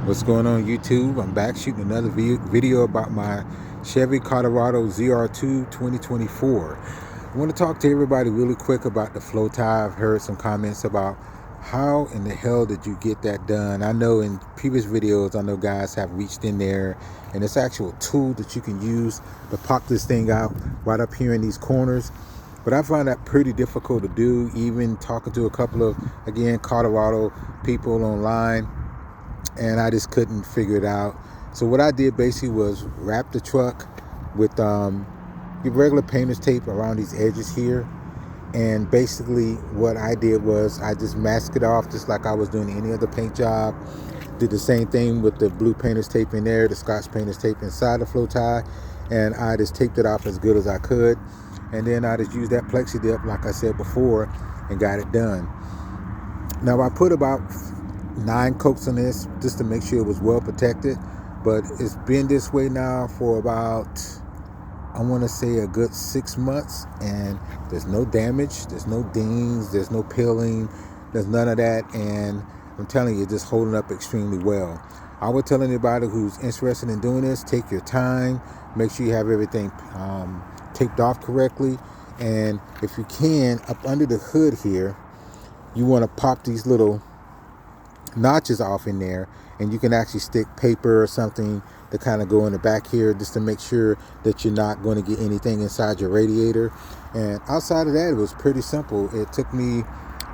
What's going on YouTube? I'm back shooting another video about my Chevy Colorado ZR2 2024. I want to talk to everybody really quick about the Flowtie. I've heard some comments about how in the hell did you get that done. I know in previous videos, I know guys have reached in there and it's actual tool that you can use to pop this thing out right up here in these corners. But I find that pretty difficult to do, even talking to a couple of, again, Colorado people online, and I just couldn't figure it out. So what I did basically was wrap the truck with regular painter's tape around these edges here. And basically what I did was I just masked it off just like I was doing any other paint job. Did the same thing with the blue painter's tape in there, the Scotch painter's tape inside the Flowtie, and I just taped it off as good as I could. And then I just used that plexi dip, like I said before, and got it done. Now I put about 9 coats on this just to make sure it was well protected, but it's been this way now for about, I want to say, a good 6 months, and there's no damage, there's no dings, there's no peeling, there's none of that, and I'm telling you, it's just holding up extremely well. I would tell anybody who's interested in doing this, take your time, make sure you have everything taped off correctly, and if you can, up under the hood here, you want to pop these little notches off in there, and you can actually stick paper or something to kind of go in the back here just to make sure that you're not going to get anything inside your radiator. And outside of that, it was pretty simple. It took me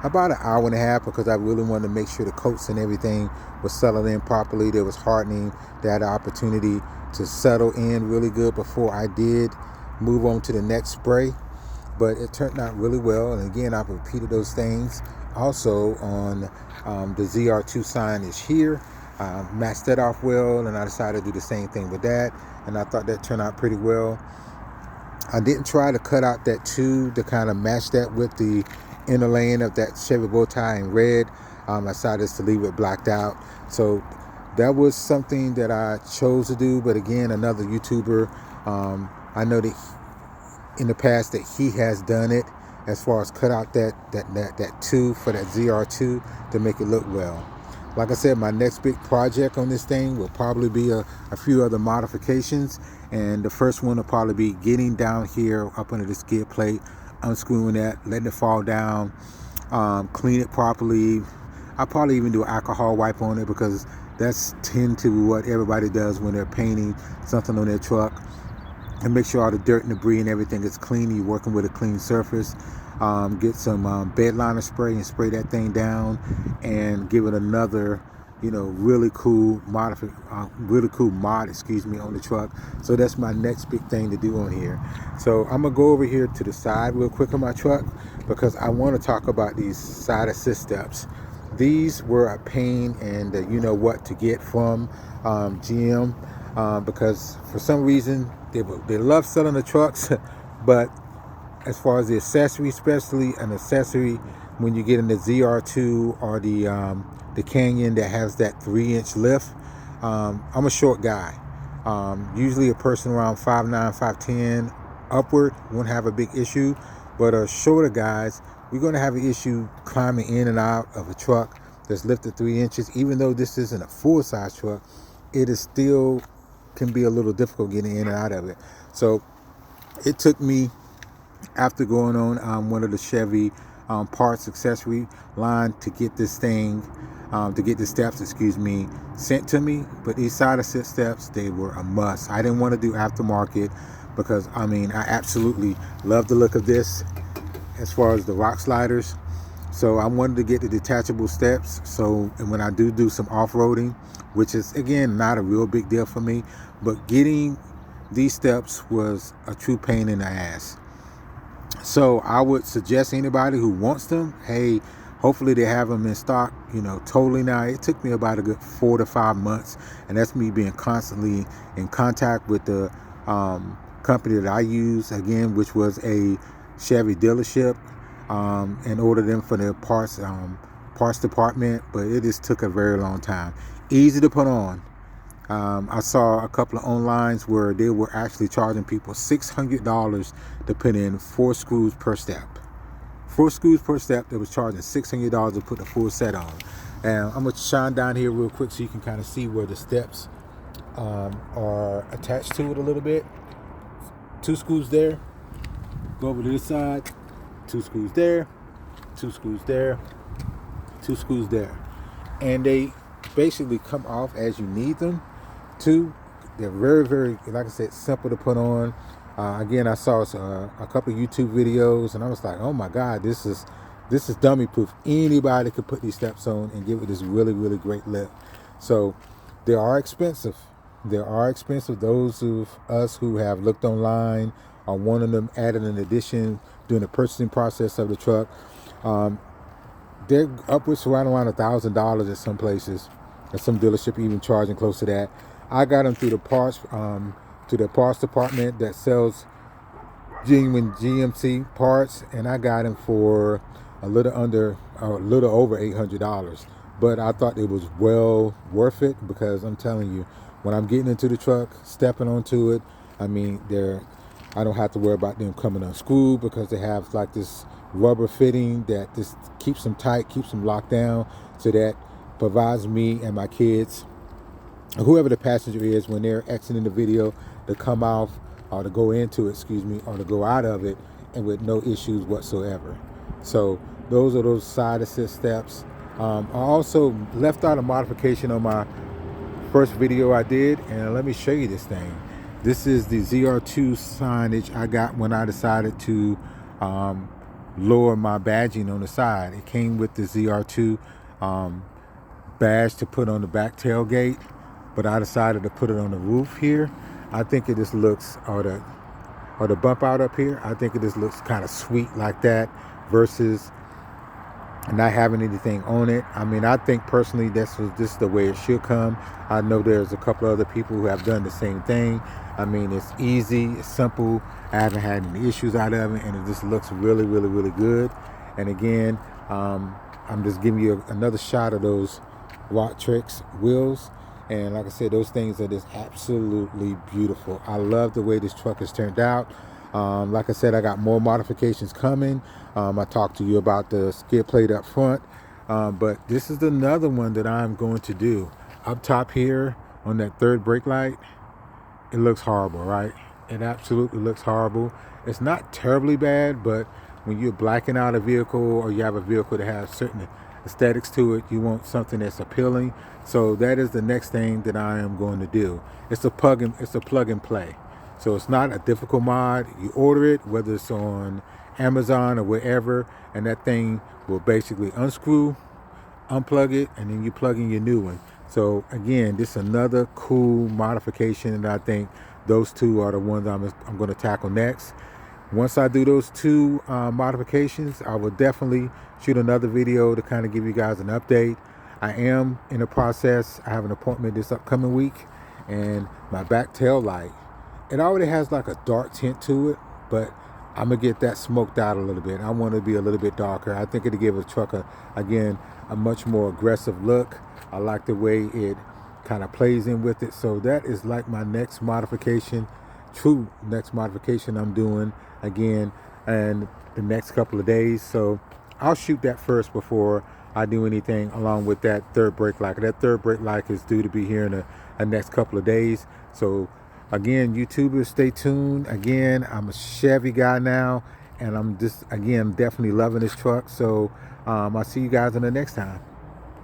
about an hour and a half because I really wanted to make sure the coats and everything was settled in properly. There was hardening. They had the opportunity to settle in really good before I did move on to the next spray, but it turned out really well. And again, I've repeated those things also on the ZR2 sign is here. Matched that off well, and I decided to do the same thing with that, and I thought that turned out pretty well. I didn't try to cut out that tube to kind of match that with the inner lane of that Chevy bow tie in red. I decided to leave it blacked out. So that was something that I chose to do. But again, another YouTuber, I know that in the past that he has done it as far as cut out that tube for that ZR2 to make it look well. Like I said, my next big project on this thing will probably be a few other modifications, and the first one will probably be getting down here up under the skid plate, unscrewing that, letting it fall down, clean it properly. I'll probably even do an alcohol wipe on it because that's tend to what everybody does when they're painting something on their truck. And make sure all the dirt and debris and everything is clean. You're working with a clean surface. Get some bed liner spray and spray that thing down, and give it another, really cool mod, on the truck. So that's my next big thing to do on here. So I'm gonna go over here to the side real quick on my truck because I want to talk about these side assist steps. These were a pain, and you know what to get from GM because for some reason they love selling the trucks, but as far as the accessory, especially an accessory when you get in the ZR2 or the Canyon that has that 3-inch lift. I'm a short guy. Usually a person around 5'9", 5'10", upward won't have a big issue, but shorter guys, we're going to have an issue climbing in and out of a truck that's lifted 3 inches. Even though this isn't a full-size truck, it is still can be a little difficult getting in and out of it. So it took me, after going on one of the Chevy parts accessory line, to get this thing, to get the steps, sent to me. But these side assist steps, they were a must. I didn't want to do aftermarket because, I absolutely love the look of this as far as the rock sliders. So I wanted to get the detachable steps. So, and when I do some off-roading, which is, again, not a real big deal for me, but getting these steps was a true pain in the ass. So I would suggest anybody who wants them, hey, hopefully they have them in stock, totally now. It took me about a good 4 to 5 months, and that's me being constantly in contact with the company that I use, again, which was a Chevy dealership, and ordered them for their parts department, but it just took a very long time. Easy to put on. I saw a couple of onlines where they were actually charging people $600 to put in 4 screws per step. 4 screws per step, they was charging $600 to put the full set on. And I'm gonna shine down here real quick so you can kind of see where the steps are attached to it a little bit. 2 screws there. Go over to this side. 2 screws there. 2 screws there. 2 screws there. And they basically come off as you need them to. They're very, very, like I said, simple to put on. Again, I saw a couple of YouTube videos, and I was like, oh my God, this is dummy proof. Anybody could put these steps on and give it this really, really great lift. So they are expensive. They are expensive. Those of us who have looked online or wanted them added in addition during the purchasing process of the truck, they're upwards around $1,000 at some places. At some dealership even charging close to that. I got them through the parts department that sells genuine GMC parts, and I got them for a little over $800. But I thought it was well worth it, because I'm telling you, when I'm getting into the truck, stepping onto it, I mean, I don't have to worry about them coming unscrewed, because they have like this rubber fitting that just keeps them tight, keeps them locked down, so that provides me and my kids, whoever the passenger is, when they're exiting the video, to come off or to go into it, or to go out of it, and with no issues whatsoever. So those are those side assist steps. I also left out a modification on my first video I did, and let me show you this thing. This is the ZR2 signage I got when I decided to lower my badging on the side. It came with the ZR2 badge to put on the back tailgate, but I decided to put it on the roof here. I think it just looks, or the bump out up here, I think it just looks kind of sweet like that, versus not having anything on it. I mean, I think personally this is the way it should come. I know there's a couple other people who have done the same thing. I mean, it's easy, it's simple. I haven't had any issues out of it, and it just looks really, really, really good. And again, I'm just giving you another shot of those Rocktrix wheels. And like I said, those things are just absolutely beautiful. I love the way this truck has turned out. Like I said, I got more modifications coming. I talked to you about the skid plate up front, but this is another one that I'm going to do. Up top here on that third brake light, it looks horrible, right? It absolutely looks horrible. It's not terribly bad, but when you're blacking out a vehicle, or you have a vehicle that has certain aesthetics to it, you want something that's appealing. So that is the next thing that I am going to do. It's a plug and play. So it's not a difficult mod. You order it, whether it's on Amazon or wherever, and that thing will basically unscrew, unplug it, and then you plug in your new one. So again, this is another cool modification, and I think those two are the ones I'm going to tackle next. Once I do those two modifications, I will definitely shoot another video to kind of give you guys an update. I am in the process. I have an appointment this upcoming week, and my back tail light, it already has like a dark tint to it, but I'm gonna get that smoked out a little bit. I want to be a little bit darker. I think it'll give the truck a much more aggressive look. I like the way it kind of plays in with it. So that is like my next modification, true next modification I'm doing again in the next couple of days. So I'll shoot that first before I do anything along with that third brake light. That third brake light is due to be here in the next couple of days. So again, YouTubers, stay tuned. Again, I'm a Chevy guy now, and I'm definitely loving this truck. So I'll see you guys in the next time.